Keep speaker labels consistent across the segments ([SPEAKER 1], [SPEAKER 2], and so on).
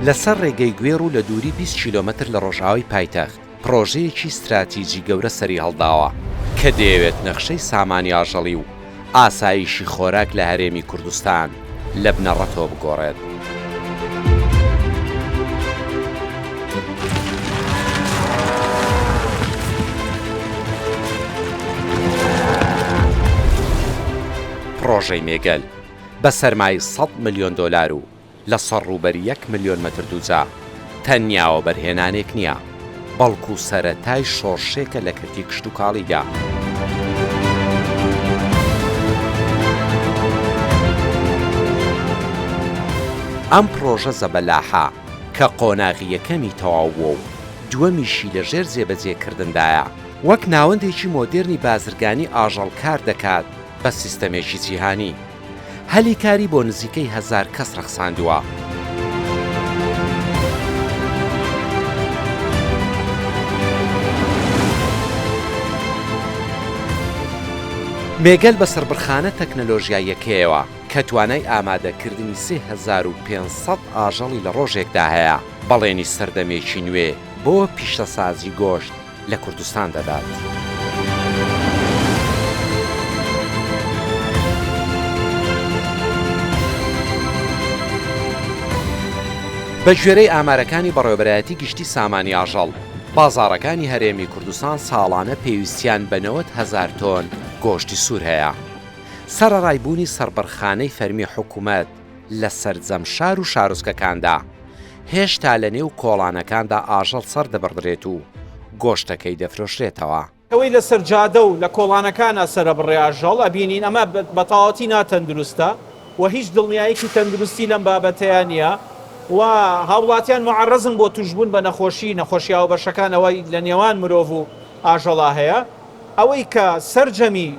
[SPEAKER 1] لەسەر ڕێگەی گوێڕ و لە دووری 20 کیلۆمەتر لە ڕۆژئاوای پایتەخت پرۆژەیەکی استراتیجی گەورە سەری هەڵداوە کە دەیەوێت نەخشەی سامانی ئاژەڵی و ئاسایشی خۆراک لە هەرێمی کوردستان لە بنەڕەتەوە بگۆڕێت. پرۆژەی مێگەل بە سەرمای 100 ملیۆن دۆلار و لە سەرڕوبەری 1 ملیۆن مەتر دووجا تەنیاوە بەرهێنانێک نییە، بەڵکو سەرەتای شۆڕشێکە لە کردی کشت و کاڵیدا. ئەم پرۆژە زەبەلاحە کە قۆناغیەکەمی تەواو بووە و دووەمیشی لەژێر جێبەجێکردندایە، وەک ناوەندێکی مۆدێرنی بازرگانی ئاژەڵ کار دەکات بە سیستەمێکی جیهانی. هەلی کاری بۆ نزیکەی 1000 کەس ڕەخساندووە. مێگەل بە سەربڕخانە تەکنەلۆژیاییەکەیەوە کە توانای ئامادەکردنی 3500 ئاژەڵی لە ڕۆژێکدا هەیە، بەڵێنی سەردەمێکی نوێ بۆ پیشەسازی گۆشت لە کوردستان دەدات. بە گوێرەی ئامارەکانی بەڕێوەبەرایەتی گشتی سامانی ئاژەڵ، بازاڕەکانی هەرێمی کوردستان ساڵانە پێویستیان بە 90,000 تۆن گۆشتی سوور هەیە. سەرەڕایبوونی سەربەرخانەی فەرمی حکوومەت لە سەرجەم شار و شارۆچکەکاندا هێشتا لە نێو کۆڵانەکاندا ئاژەڵ سەردەبڕدرێت و گۆشتەکەی دەفرۆشرێتەوە.
[SPEAKER 2] ئەوەی لە سەرجادە و لە کۆڵانەکانە سەرەبڕێ ئاژەڵ ئەبینین ئەمە بەتەواوەتی ناتەندروستە و هیچ دڵنیاییەکی تەندروستی لەم بابەتەیە نییە و هاوڵاتیان معەڕەزن بۆ توشبوون بە نەخۆشی هاوبەشەکانەوەی لە نێوان مرۆڤ و ئاژەڵا هەیە. ئەوەی کە سەرجەمی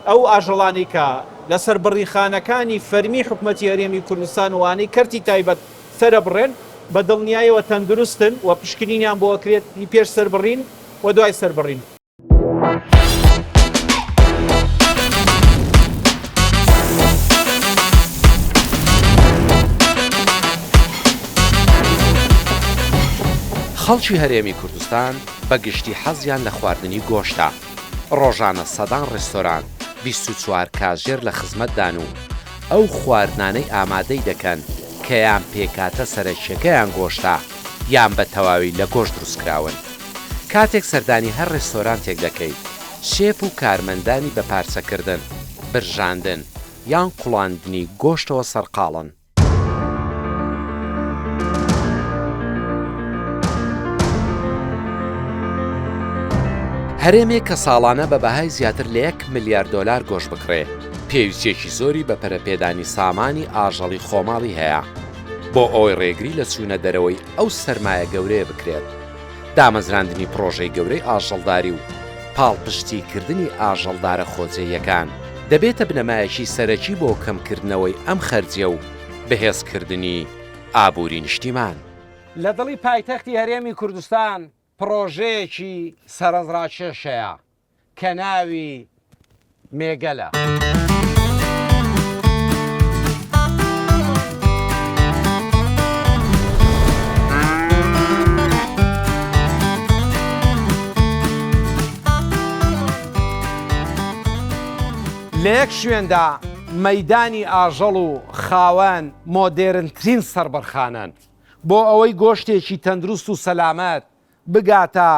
[SPEAKER 2] ئەو ئاژەڵانی کە لە سەربڕیخانەکانی فەرمی حکوومەتی هەرێمی کوردستان وانەی کەرتی تایبەت سەرەبڕێن بە دڵنیاییەوە تەندروستن و پشکنینیان بۆ ئەکرێت پێش سەربڕین و دوای سەربڕین.
[SPEAKER 1] خەڵکی هەرێمی کوردستان بە گشتی حەزیان لە خواردنی گۆشتە. ڕۆژانە سەدان ڕێستۆران 24 کاتژێر لە خزمەتدان و ئەو خواردنانەی ئامادەی دەکەن کە یان پێکاتە سەرەکیەکەیان گۆشتە یان بە تەواوی لە گۆشت دروستکراون. کاتێک سەردانی هەر ڕێستۆران تێک دەکەیت، شێف و کارمەندانی بە پارچەکردن، برژاندن یان قوڵاندنی گۆشتەوە سەرقاڵن. هەرێمێک کە ساڵانە بە بەهای زیاتر لە 1 ملیارد دۆلار گۆشت بکڕێ، پێویستیەکی زۆری بە پەرەپێدانی سامانی ئاژەڵی خۆماڵی هەیە بۆ ئەوەی ڕێگری لە چوونە دەرەوەی ئەو سەرمایە گەورەیە بکرێت. دامەزراندنی پرۆژەی گەورەی ئاژەڵداری و پاڵپشتیکردنی ئاژەڵدارە خۆجێیەکان دەبێتە بنەمایەکی سەرەکی بۆ کەمکردنەوەی ئەم خەرجیە و بەهێزکردنی ئابووری نیشتیمان.
[SPEAKER 3] لە دڵی پایتەختی هەرێمی کوردستان پرۆژەیەکی سەرنجڕاکێشەیە کە ناوی مێگەلە. لە یەک شوێندا مەیدانی ئاژەڵ و خاوەن مۆدێرنترین سەربەرخانەن بۆ ئەوەی گۆشتێکی تەندروست و سەلامەت بگاتە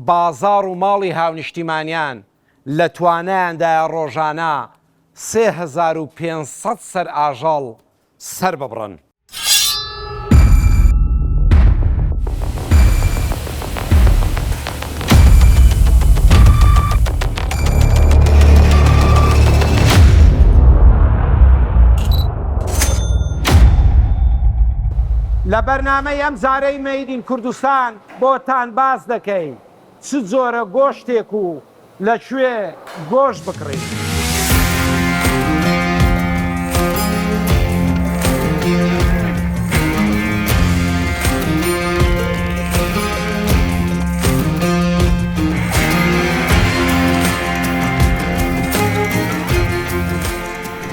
[SPEAKER 3] بازاڕ و ماڵی هاونیشتیمانیان لە توانایاندایە ڕۆژانە 3500 سەر ئاژەڵ سەر ببڕن. لە بەرنامەی ئەم زارەی مەیدین کوردستان بۆتان باس دەکەین چ جۆرە گۆشتێک و لەکوێ گۆشت بکڕین.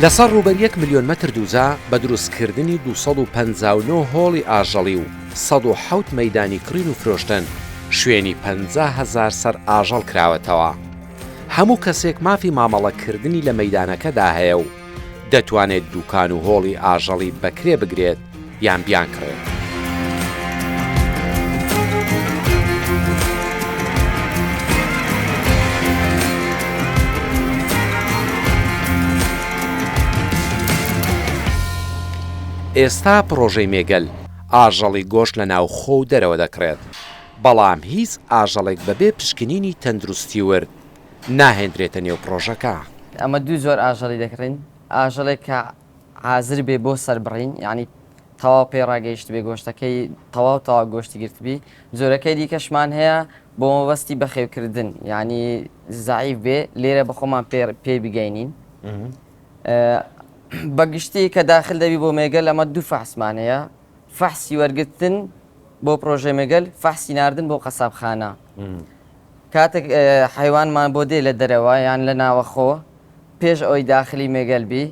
[SPEAKER 1] لەسەر ڕوبەر 1 ملیۆن مەتر دووجا بە دروستکردنی 259 هۆڵی ئاژەڵی و 107 مەیدانی کڕین و فرۆشتن شوێنی 50,000 سەر ئاژەڵ کراوەتەوە. هەموو کەسێک مافی مامەڵەکردنی لە مەیدانەکەدا هەیە و دەتوانێت دوکان و هۆڵی ئاژەڵی بەکرێ بگرێت یان بیان کڕێت. ئێستا پرۆژەی مێگەل ئاژەڵی گۆشت لە ناو خۆ و دەرەوە دەکرێت، بەڵام هیچ ئاژەڵێک بەبێ پشکنینی تەندروستی ورد ناهێنرێتە نێو پرۆژەکە.
[SPEAKER 4] ئەمە دوو زۆر ئاژەڵی دەکڕین، ئاژەڵێک کە حازر بێ بۆ سەربڕین، یعنی تەواو پێ ڕاگەیشت بێ گۆشتەکەی تەواو گۆشتی گرتبی. زۆرەکەی دیکەشمان هەیە بۆ مەبەستی بەخێوکردن، یعنی زعیف بێ لێرە بەخۆمان پێ بگەینین. بەگشتی کە داخل دەبی بۆ مێگەل ئەمە دوو فەحسمان هەیە، فەحسی وەرگرتن بۆ پرۆژەی مێگەل، فەحسی ناردن بۆ قەسابخانە. کاتێک حیوانمان بۆ دێ لە دەرەوە یان لە ناوەخۆ پێش ئەوەی داخلی مێگەل بی،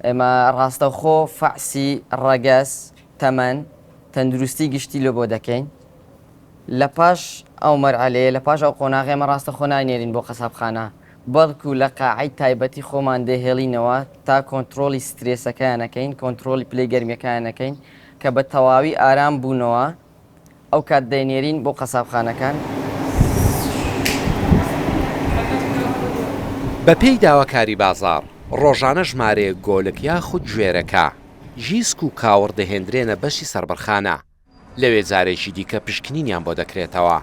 [SPEAKER 4] ئێمە ڕاستەوخۆ فەحسی ڕەگەز، تەمەن، تەندروستی گشتی لە بۆ دەکەین. لە پاش ئەو مەرحەلەیە، لە پاش ئەو قۆناغی ئێمە ڕاستەخۆ ناینێرین بۆ قەسابخانە، بەڵکو لە قاعەی تایبەتی خۆمان دەهێڵینەوە تا کۆنتترۆلی سترێسەکانەکەین، کۆنتترۆلی پلەی گەرمیەکانەکەین کە بە تەواوی ئارام بوونەوە ئەو کات دەینێرین بۆ قەسابخانەکان.
[SPEAKER 1] بە پێی داواکاری بازاڕ ڕۆژانە ژمارەیە گۆلک یاخود گوێرەکە ژیسک و کاوڕ دەهێنرێنە بەشی سەربەرخانە، لەوێ جارێکی دیکە پشکنینیان بۆ دەکرێتەوە،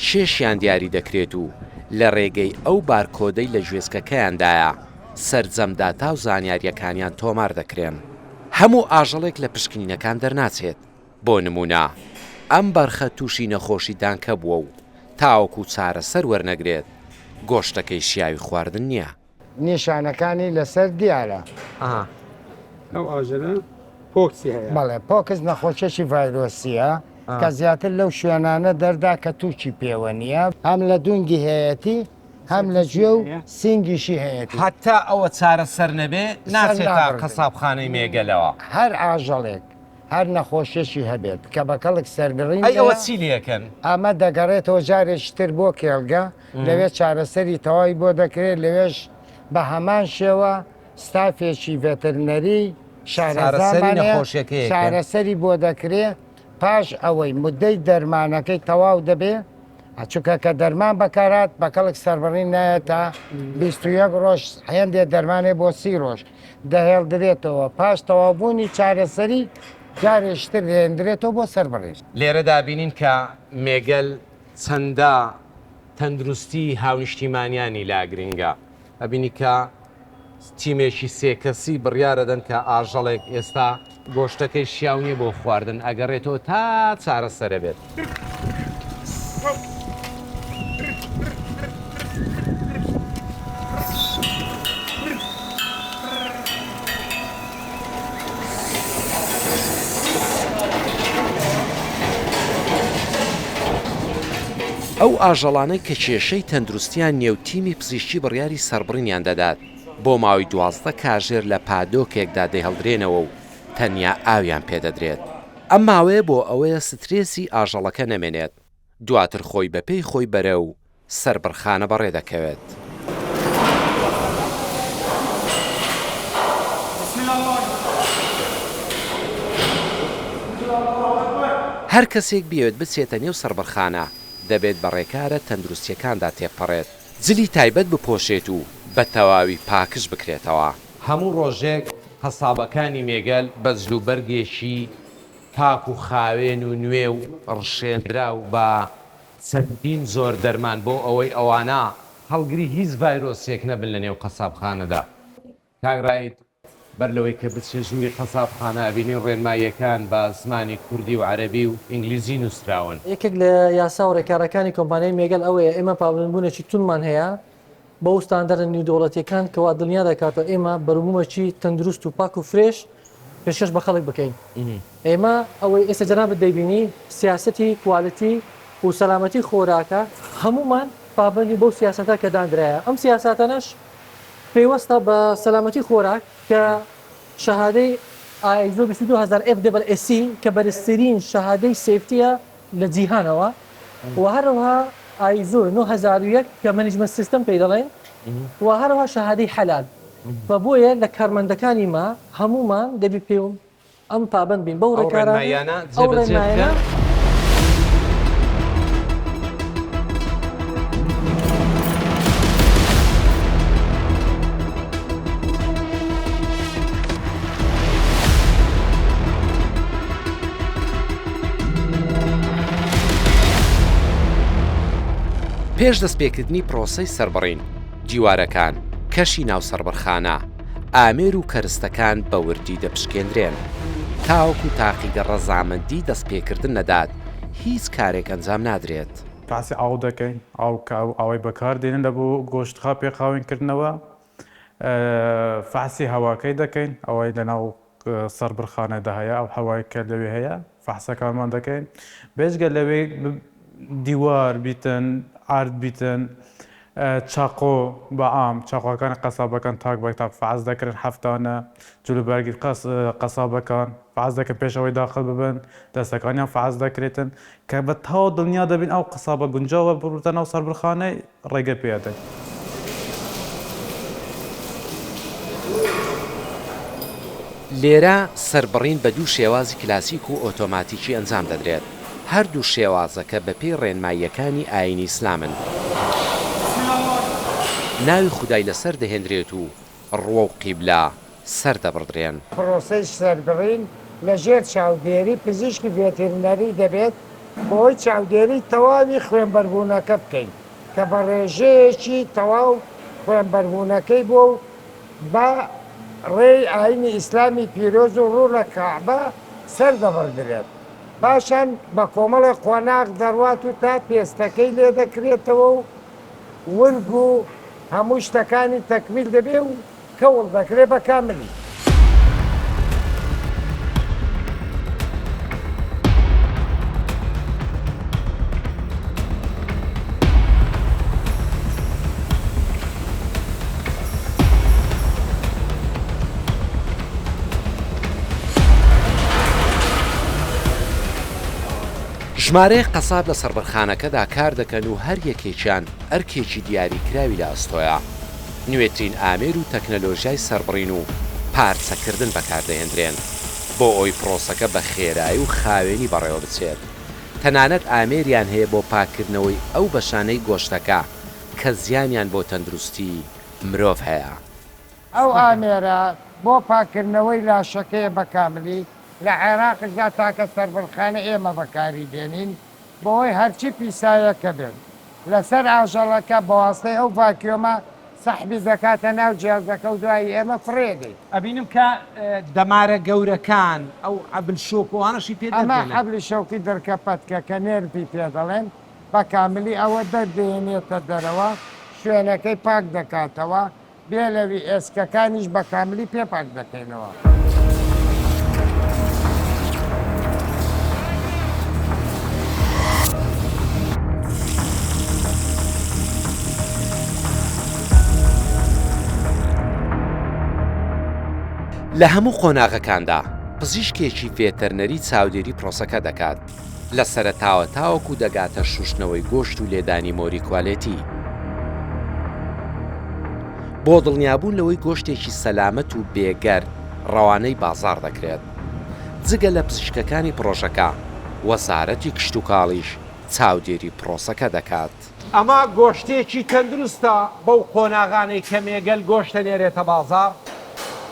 [SPEAKER 1] شێشیان دیاری دەکرێت و لە ڕێگەی ئەو بارکۆدەی لە گوێزگەکەیاندایە سەرجەمداتا و زانیاریەکانیان تۆمار دەکرێن. هەموو ئاژەڵێک لە پشکنینەکان دەرناچێت. بۆ نمونە ئەم بەرخە تووشی نەخۆشی دانکە بووە و تاوەکو چارەسەر وەرنەگرێت گۆشتەکەی شیاوی خواردن نییە.
[SPEAKER 3] نیشانەکانی لەسەر دیارە.
[SPEAKER 5] ئەو ئاژەلە پۆکسی هەیە.
[SPEAKER 3] بەڵێ پۆکس نەخۆشیێکی ڤایرۆسیە کە زیاتر لەو شوێنانە دەردا کە تووشی پێوە نییە، هەم لە دونگی هەیەتی هەم لە گوێ و سینگیشی هەیەتی.
[SPEAKER 1] هەتا ئەوە چارەسەر نەبێ ناچێتە قەسابخانەی مێگەلەوە.
[SPEAKER 3] هەر ئاژەڵێک هەر نەخۆشیێکی هەبێت کە بە کەڵک سەربڕین
[SPEAKER 1] ئەوە چی لەکەن؟
[SPEAKER 3] ئەمە دەگەڕێتەوە جارێکتر بۆ کێڵگە، لەوێ چارەسەری تەواوی بۆ دەکرێت، لەوێش بە هەمان شێوە ستافێکی ڤێترنەری شارەسەری بۆ دەکرێت. پاش ئەوەی مدەی دەرمانەکەی تەواو دەبێ، چونکە کە دەرمان بەکارات بە کەڵک سەربڕین نایە تا 21 ڕۆژ، هێندێ دەرمانێ بۆ 30 ڕۆژ دەهێڵدرێتەوە. پاش تەواوبوونی چارەسەری جارێشتر هێندرێتەوە بۆ سەربڕێژ.
[SPEAKER 1] لێرەدا بینین کە مێگەل چەندە تەندروستی هاونیشتیمانیانی لا گرنگە. ئەبینی کە تیمێکی سێکەسی بڕیارەدەن کە ئاژەڵێک ئێستا گۆشتەکەی شیاونیە بۆ خواردن ئەگەڕێتەوە تا چارەسەرە بێت. ئەو ئاژەڵانەی کە کێشەی تەندروستیان نێوتیمی پزیشکی بڕیاری سەربڕینیان دەدات بۆ ماوەی 12 کاژێر لە پادۆکێکدا دەیهەڵدرێنەوە و تەنیا ئاویان پێدەدرێت. ئەم ماوەیە بۆ ئەوەیە سترێسی ئاژەڵەکە نەمێنێت، دواتر خۆی بەپێی خۆی بەرە و سەربڕخانە بەڕێ دەکەوێت. هەر کەسێک بێت بچێتە نێو سەربڕخانە دەبێت بە ڕێکارە تەندروستیەکاندا تێپەڕێت، جلی تایبەت بپۆشێت و بە تەواوی پاکش بکرێتەوە. هەموو ڕۆژێک هەسابەکانی مێگەل بە جلوبەرگێکی پاک و خاوێن و نوێ و ڕشێنرا و بە چەندین زۆر دەرمان بۆ ئەوەی ئەوانە هەڵگری هیچ ڤایرۆسێک نەبن لە نێو قەسابخانەدا. کاگڕایت بەر لەوەی کە بچێ ژووری قەسابخانە ئەبینین ڕێنماییەکان بە زمانی کوردی و عەرەبی و ئینگلیزی نووسراون.
[SPEAKER 6] یەکێک لە یاسا و ڕێکارەکانی کۆمپانیای مێگەل ئەوەیە ئێمە پابندبوونێکی تونمان هەیە بە ئەستاندەرە نێودەوڵەتیەکان کەوا دڵنیا دەکاتەوە ئێمە بەروبوومەکی تەندروست و پاک و فرێش پێشکەش بە خەڵک بکەین. ئێمە ئەوەی ئێستا جەنابەت دەیبینی سیاسەتی کوالیتی و سەلامەتی خۆراکە هەمومان پابندی بەو سیاسەتە کە دانرایە. ئەم سیاسەتەنەش پێوەستە بە سەلامەتی خۆراک کە شەهادەی ISO 22000 FSC کە بەرزترین شەهادەی سێفتیە لە جیهانەوە و هەروەها ISO 9001 کە مەنیجمنت سیستم پێی دەڵێن و هەروەها شەهادەی حەلال بە بۆیە لە کارمەندەکانی ما هەمومان دەبی پێوم ئەم پابند بین بەو ڕێکارانە ئەو ڕێنمایانە
[SPEAKER 1] پێش دەستپێکردنی پرۆسەی سەربڕین دیوارەکان کەشی ناو سەربڕخانە ئامێر و کەرستەکان بە وردی دەپشکێنرێن تاوەکو تاقیگە ڕەزامەندی دەستپێکردن نەدات هیچ کارێک ئەنجام نادرێت
[SPEAKER 7] پاسی ئاو دەکەین ئەوەی بەکار دێنن لە بۆ گۆشتخا پێخاوینکردنەوە فاسی هەواکەی دەکەین ئەوەی لەناو سەربڕخانەدا هەیە ئەو هەوای کە لەوێ هەیە فحسەکانمان دەکەین بێژگە لەوێ دیوار بیتن ئارد بیتن چاقۆ بە ئام چاقۆەکانی قەسابەکان تاک بەتاب فعاز دەکردن هەفتانە جلوبەرگی قەسابەکان فعاز دەکەن پێشەوەی داخل ببن دەستەکانیان فعاز دەکرێتن کە بە تاو دڵنیا دەبین ئەو قەسابە گونجاوە بڕوتە ناو سەربڕخانەی ڕێگە پێدەین.
[SPEAKER 1] لێرە سەربڕین بە دوو شێوازی کلاسیک و ئۆتۆماتیکی ئەنجام دەدرێت هەردوو شێوازەکە بەپێی ڕێنماییەکانی ئاینی ئیسلامن ناوی خودای لەسەر دەهێنرێت و ڕوە و قیبلا سەر دەبڕدرێن
[SPEAKER 3] پرۆسەی سەربڕین لەژێر چاودێری پزیشکی ڤێترینەری دەبێت بۆی چاودێری تەواوی خوێنبەربوونەکە بکەین کە بە ڕێژەیەکی تەواو خوێنبەربوونەکەی بۆ بە ڕێی ئاینی ئیسلامی پیرۆز و ڕوو لە کەعبە سەر دەبڕدرێت پاشان بە کۆمەڵی قۆناغ دەڕوات و تا پێستەکەی لێ دەکرێتەوە و ورگ و هەموو شتەکانی تەکمیل دەبێ و کەوڵ دەکرێت بە کاملی.
[SPEAKER 1] ژمارەیە قەساب لە سەربڕخانەکەدا کار دەکەن و هەر یەکێکیان ئەرکێکی دیاریکراوی لە ئەستۆیە نوێترین ئامێر و تەکنەلۆژیای سەربڕین و پارچەکردن بەکاردەهێنرێن بۆ ئەوی پرۆسەکە بە خێرایی و خاوێنی بەڕێوە بچێت تەنانەت ئامێریان هەیە بۆ پاکردنەوەی ئەو بەشانەی گۆشتەکە کە زیانیان بۆ تەندروستی مرۆڤ هەیە
[SPEAKER 3] ئەو ئامێرە بۆ پاکردنەوەی لاشەکەیە بە کاملی لە عێراقدا تاکە سەربڕخانە ئێمە بەکاری دێنین بۆی هەرچی پیسایەکە بێت لەسەر ئاژەڵەکە بەواسطەی ئەو ڤاکیۆمە سەحبی دەکاتە ناو جیازەکە و دوایی ئێمە فڕێدەین.
[SPEAKER 2] ئەبینم کە دەمارە گەورەکان ئەو عەبل شۆکۆوانەشی پێ
[SPEAKER 3] ئەمە حەبلی شەوکی دەرکەپەتکە کە نێرپی پێ دەڵێن بە کاملی ئەوە دەردێنێتە دەرەوە شوێنەکەی پاک دەکاتەوە بێ لەوی ئێسکەکانیش بە کاملی پێ پاک دەکەینەوە.
[SPEAKER 1] لە هەموو قۆناغەکاندا پزیشکێکی ڤێتەرنەری چاودێری پرۆسەکە دەکات لە سەرەتاوە تاوەکو دەگاتە شوشتنەوەی گۆشت و لێدانی مۆری کوالێتی بۆ دڵنیابوون لەوەی گۆشتێکی سەلامەت و بێگەر ڕەوانەی بازاڕ دەکرێت جگە لە پزیشکەکانی پرۆژەکە وەزارەتی کشت و کاڵیش چاودێری پرۆسەکە دەکات
[SPEAKER 2] ئەمە گۆشتێکی تەندروستە بەو قۆناغانەی کە مێگەل گۆشتە نێرێتە بازار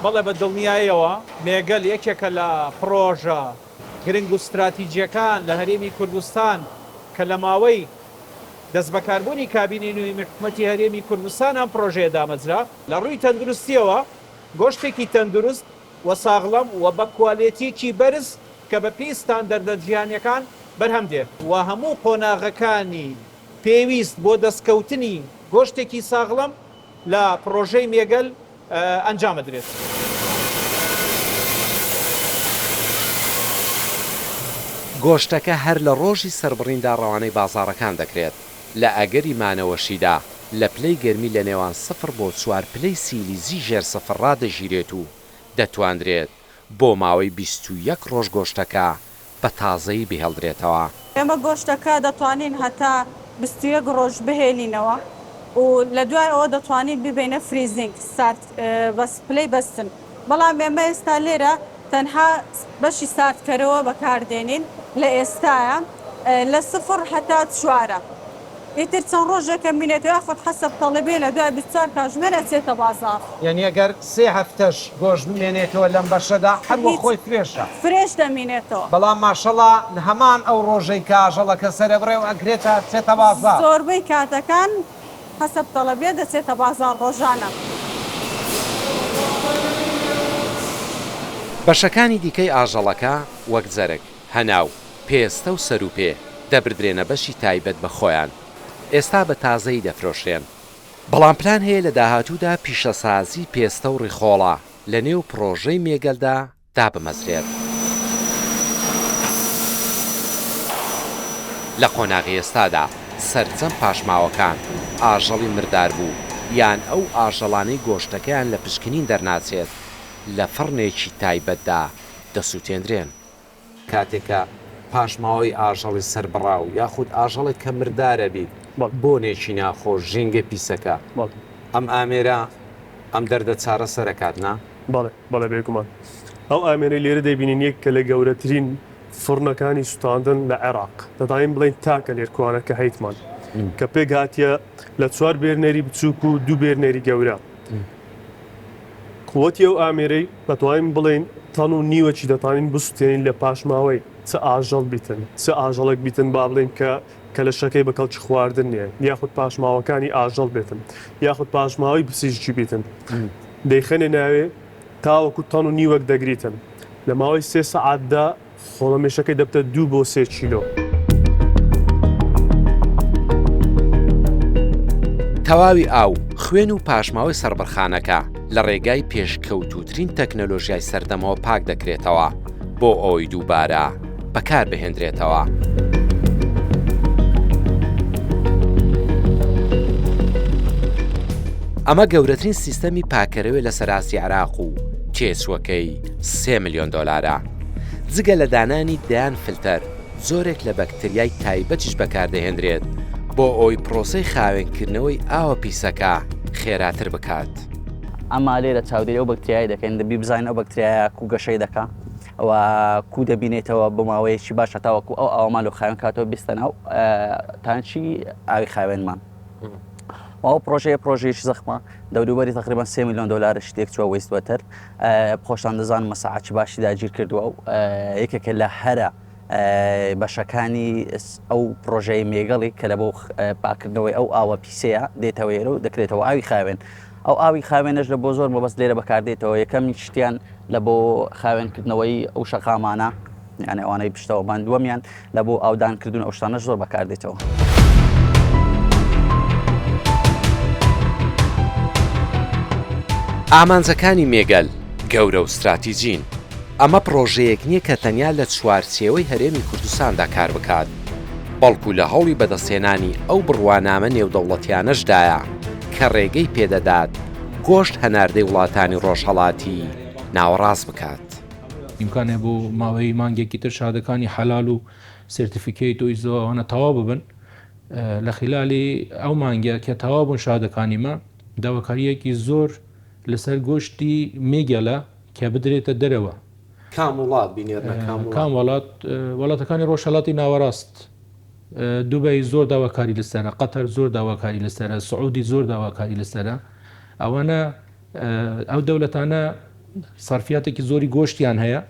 [SPEAKER 2] بەڵێ بە دڵنیاییەوە مێگەل یەکێکە لە پرۆژە گرنگ و استراتیجیەکان لە هەرێمی کوردستان کە لە ماوەی دەست بەکاربوونی کابینی نوێی حکوومەتی هەرێمی کوردستان ئەم پرۆژەیە دامەزرا لە ڕووی تەندروستیەوە گۆشتێکی تەندروست و ساغڵەم و بە کوالێتیەکی بەرز کە بە پێی ستاندەردە جیهانیەکان بەرهەم دێت و هەموو قۆناغەکانی پێویست بۆ دەستکەوتنی گۆشتێکی ساغڵەم لە پرۆژەی مێگەل ئەنجام بدرێت.
[SPEAKER 1] گۆشتەکە هەر لە ڕۆژی سەربڕیندا ڕەوانەی بازاڕەکان دەکرێت لە ئەگەری مانەوەشیدا لە پلەی گەرمی لە نێوان 0 بۆ 4 پلەی سیلیزی ژێر 0 ڕادەژیرێت و دەتوانرێت بۆ ماوەی 21 ڕۆژ گۆشتەکە بە تازەی بهێڵدرێتەوە.
[SPEAKER 8] ئێمە گۆشتەکە دەتوانین هەتا 21 ڕۆژ بهێنینەوە و لە دوای ئەوە دەتوانین ببینە فریزینگ بەس پلەی بەستن. بەڵام ئێمە ئێستا لێرە تەنها بەشی ساردکەرەوە بەکاردێنین لە ئێستاە لە 0 هەتا 4. ئیتر چەند ڕۆژێکە بینێت یاخود حەسەب تەڵەبێ لە دوای 24 کاتژمێر ئەچێتە بازاڕ.
[SPEAKER 3] یعنی ئەگەر 3 هەفتەش گۆشت بمێنێتەوە لەم بەشەدا هەروە خۆی فرێشە
[SPEAKER 8] فرێش دەمینێتەوە.
[SPEAKER 3] بەڵام ماشەڵا هەمان ئەو ڕۆژەی کاژەڵەکە سەرەبڕێ و ئەگرێتە چێتە بازاڕ.
[SPEAKER 8] زۆربەی کاتەکان حەسەب تەڵەبێ دەچێتە بازاڕ ڕۆژانە.
[SPEAKER 1] بەشەکانی دیکەی ئاژەڵەکە وەک جەرگ، هەناو، پێستە و سەروپێ دەبردرێنە بەشی تایبەت بە خۆیان. ئێستا بە تازەی دەفرۆشرێن. بەڵام پلان هەیە لە داهاتوودا پیشەسازی پێستە و ڕیخۆڵە لە نێو پرۆژەی مێگەلدا دابمەزرێت. لە قۆناغی ئێستادا سەرجەم پاشماوەکان ئاژەڵی مردار بوو یان ئەو ئاژەڵانەی گۆشتەکەیان لە پشکنین دەرناچێت لە فڕنێکی تایبەتدا دەسووتێنرێن. کاتێکە پاشماوەی ئاژەڵی سەربڕاو یاخود ئاژەڵێک کە مردارە بیت بۆنێکی ناخۆش ژینگە پیسەکە ئەم ئامێرە ئەم دەردە چارە سەرەکاتنا؟
[SPEAKER 9] بەڵێ بێگومان ئەو ئامێرە لێرە دەبینین یەک کە لە گەورەترین فڕنەکانی سوتاندن لە عێراق دەدایم بڵین تاکە لێرکوانەکە هەیتمان کە پێگاتیە لە 4 بێرنەری بچووک و 2 بێرنەری گەورە. قووەتی ئەو ئامێرەی دەتوانین بڵین تەن و نیوەکی دەتوانین بسووتێنین لە پاشماوەی چ ئاژەڵ بیتن چ ئاژەڵێک بیتن با بڵین کە لە شەکەی بە کەڵکی خواردن نییە یاخود پاشماوەکانی ئاژەڵ بێتن یاخود پاشماوەی پزیشکی بیتن دەیخەنێ ناوێ تاوەکو تەن و نیوەک دەگریتن لە ماوەی 3 سەعاتدا خۆڵەمێشەکەی دەبتە 2 بۆ 3 کیلۆ.
[SPEAKER 1] تەواوی ئاو خوێن و پاشماوەی سەربڕخانەکە لە ڕێگای پێشکەوتوترین تەکنەلۆژیای سەردەمەوە پاک دەکرێتەوە بۆ ئەوەی دووبارە بەکار بهێنرێتەوە. ئەمە گەورەترین سیستەمی پاکەرەوەی لە سەراسی عێراق و کێچوەکەی 3 ملیۆن دۆلارە. جگە لە دانانی دەیان فلتەر زۆرێک لە بەکتریای تایبەتیش بەکاردەهێنرێت بۆ ئەوی پرۆسەی خاوێنکردنەوەی ئاوە پیسەکە خێراتر بکات.
[SPEAKER 10] ئەما لێرە چاودێری ئەو بەکتریای دەکەین دەبی بزانین ئەو بەکتریایە کو گەشەی دەکا ئەوە کو دەبینێتەوە بۆ ماوەیەکی باشە تاوەکو ئەو ئاوەمان لە خاوێن کاتەوە بیستە ناو تانچی ئاوی خاوێنمان. ئەو پرۆژەیەکی زەخمە دەوروبەری تقریبان 3 ملیۆن دۆلار شتێک چوە وەیستوەتەر خۆشتان دەزانن مەساعاتی باشی داگیر کردووە و یەکێکە لە هەرە بەشەکانی ئەو پرۆژەی مێگەڵی کە لە بۆ پاکردنەوەی ئەو ئاوە پیسەیە دێتەوە ئێرە و دەکرێتەوە ئاوی خاوێن. ئەو ئاوی خاوێنەش لە بۆ زۆر مەبەست لێرە بەکاردێتەوە یەکەمی شتیان لە بۆ خاوێنکردنەوەی ئەو شەقامانە یعنی ئەوانەی پشتەوەمان دووەمیان لە بۆ ئاودانکردن ئەو شتانەش زۆر بەکاردێتەوە.
[SPEAKER 1] ئامانجەکانی مێگەل گەورە و استراتیجین. ئەمە پرۆژەیەک نییە کە تەنیا لە چوارچێوەی هەرێمی کوردستاندا کار بکات، بەڵکو لە هەوڵی بەدەستێنانی ئەو بڕوانامە نێودەوڵەتیانەشدایە کە ڕێگەی پێدەدات گۆشت هەناردەی وڵاتانی ڕۆژهەڵاتی ناوەڕاست بکات.
[SPEAKER 11] ئیمکانێ بۆ ماوەی مانگێکی تر شادەکانی حەلال و سرتیفیکەیت و ئیزۆوانە تەواو ببن لە خلالی ئەو مانگە کە تەواو بوون شادەکانیمە داواکاریەکی زۆر لەسەر گۆشتی مێگەلە کە بدرێتە دەرەوە.
[SPEAKER 1] کام وڵات بینێرنە
[SPEAKER 11] کام وڵاتەکانی ڕۆژهەڵاتی ناوەڕاست. دوبەی زۆر داواکاری لەسەرە، قەتەر زۆر داواکاری لەسەرە، سعودی زۆر داواکاری لەسەرە. ئەوانە ئەو دەوڵەتانە سەرفیاتێکی زۆری گۆشتیان هەیە،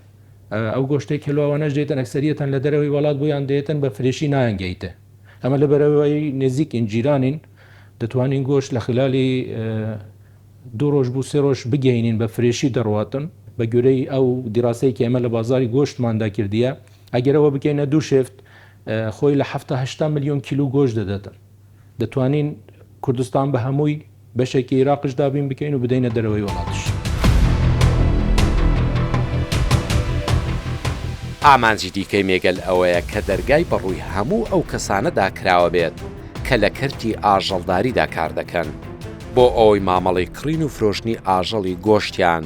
[SPEAKER 11] ئەو گۆشتێک کلووانەش دێتن ئەکسەریەتەن لە دەرەوەی وڵات بۆیان دێتن بە فرێشی نایەنگەیتە. ئەمە لە بەرەوەی نزیک ئینجیرانین دەتوانین گۆشت لە خلالی 2 ڕۆژ بوو 3 ڕۆژ بگەینین بە فرێشی دەڕواتن بە گوێرەی ئەو دیراسەی کە ئێمە لە بازاری گۆشتماندا کردیە. ئەگەرەوە بکەینە 2 شێفت خۆی لە 7-8 ملیۆن کیلو گۆشت دەدەتن. دەتوانین کوردستان بە هەمووی بەشێکی عێراقش دابین بکەین و بدەینە دەرەوەی وڵاتش.
[SPEAKER 1] ئامانجی دیکەی مێگەل ئەوەیە کە دەرگای بەڕووی هەموو ئەو کەسانەدا کراوە بێت کە لە کەرتی ئاژەڵداریدا کار دەکەن بۆ ئەوەی مامەڵی کڕین و فرۆشتنی ئاژەڵی گۆشتیان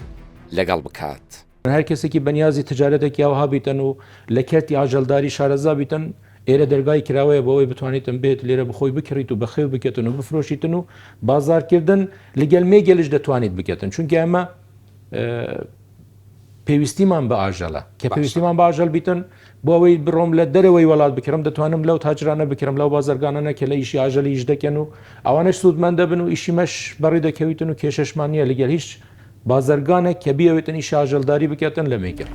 [SPEAKER 1] لەگەڵ بکات.
[SPEAKER 11] هەر کەسێکی بەنیازی تجارەتێکی ئەوها بیتن و لە کەرتی ئاژەلداری شارەزا بیتن ئێرە دەرگای کراوەیە بەوەی بتوانیتن بێت لێرە بخۆی بکڕیت و بەخێو بکەتن و بفرۆشیتن و بازارکردن لەگەل مێگەلش دەتوانیت بکەتن چونکە ئەمە پێویستیمان بە ئاژەڵە کە پێویستیمان بە ئاژەڵ بیتن بۆ ئەوەی بڕۆم لە دەرەوەی وڵات بکرم دەتوانم لەو تاجرانە بکرم لەو بازرگانانە کە لە ئیشی ئاژەڵی ئیش دەکەن و ئەوانش سوودمان دەبن و ئیشی مەش بەڕێ دەکەویتن و کێشەشمان نییە لەگەل هیچ بازرگانێک کە بیەوێتن ئیشی ئاژەڵداری بکەتن لە مێگەل.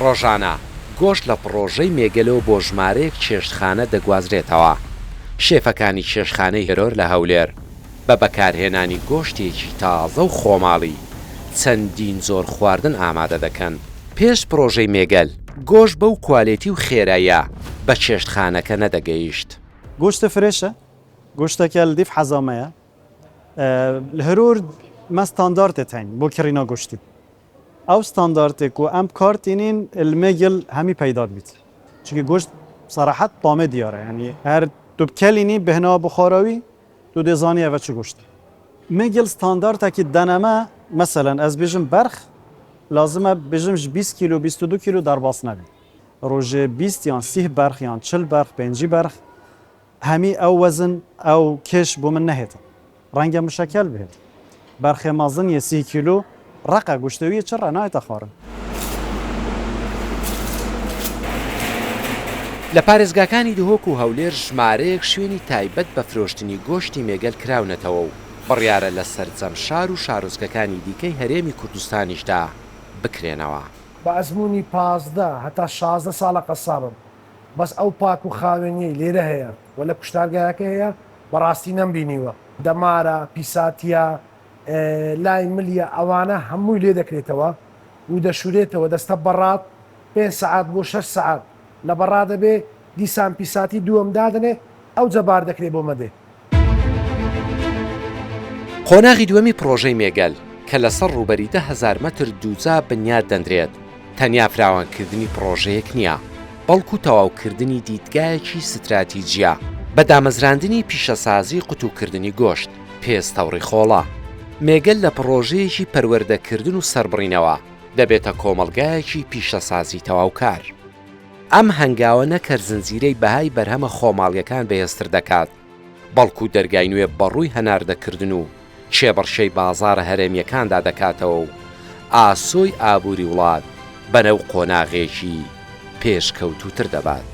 [SPEAKER 1] ڕۆژانە گۆشت لە پرۆژەی مێگەلەوە بۆ ژمارەیەک چێشتخانە دەگوازرێتەوە. شێفەکانی چێشتخانەی هێرۆر لە هەولێر بە بەکارهێنانی گۆشتێکی تازە و خۆماڵی چەندین زۆر خواردن ئامادە دەکەن. پێش پرۆژەی مێگەل گۆشت بەو کوالێتی و خێرایە بە چێشتخانەکە نەدەگەیشت.
[SPEAKER 12] گۆشتە فرێشە گۆشتێکە لە دیف حەزامەیە لە هەرۆر مە ستانداردێتین بۆ کڕینا گۆشتی ئەو ستانداردێک و ئەم کارتینین المێگل هەمی پەیدا بیت چونکە گۆشت سەراحەت طامە دیارە ینی هەر تو بکەلینی بهناوە بخۆراوی تو دێزانی ئەوە چ گۆشت مێگل ستانداردێکی دەنەمە مەسەلەن ئەس بێژم بەرخ لازمە بێژمش 20 کیلو 22 کیلو دەرباس نەبێت ڕۆژێ 20 یان 30 بەرخ یان 40 بەرخ 5 بەرخ هەمی ئەو وەزن ئەو کێش بۆ من نەهێتە ڕەنگە مشەکەل بێت بەرخێ مازن یە 30 کیلو ڕقە گوشتەویە چڕە نایەتە خوارن.
[SPEAKER 1] لە پارێزگاکانی دهۆک و هەولێر ژمارەیەک شوێنی تایبەت بە فرۆشتنی گۆشتی مێگەل کراونەتەوە و بڕیارە لە سەرجەم شار و شارۆچکەکانی دیکەی هەرێمی کوردستانیشدا بکرێنەوە.
[SPEAKER 3] بە ئەزمموی 15 هەتا 16 ساڵە قەسابم بەس ئەو پاک و خاوێنی لێرە هەیە و لە کوشتارگایەکە هەیە بەڕاستی نەمبینیوە دەمارە پیساتیە لای ملیە ئەوانە هەمووی لێ دەکرێتەوە و دەشورێتەوە دەستە بەڕات 5 سعات بۆ 6 سعات لە بەڕا دەبێ دیسان پیساتی دووەم دادنێ ئەو جەبار دەکرێت بۆ مەدێ.
[SPEAKER 1] قۆناغی دووەمی پرۆژەی مێگەل کە لەسەر ڕوبەری 10,000 مەتر دووجا بنیاد دەندرێت تەنیا فراوانکردنی پرۆژەیەک نییە بەڵکو تەواوکردنی دیدگایەکی ستراتیجیە بە دامەزراندنی پیشەسازی قوتوکردنی گۆشت پێستەوڕی خۆڵە. مێگەل لە پرۆژەیەکی پەروەردەکردن و سەربڕینەوە دەبێتە کۆمەڵگایەکی پیشەسازی تەواوکار. ئەم هەنگاوە نەکەر زنجیرەی بەهای بەرهەمە خۆماڵیەکان بەهێزتر دەکات بەڵکو دەرگای نوێ بەڕووی هەناردەکردن و چێبڕشەی بازارە هەرێمیەکاندا دەکاتەوە و ئاسۆی ئابووری وڵات بەنەو قۆناغێکی پێشکەوتوتر دەبات.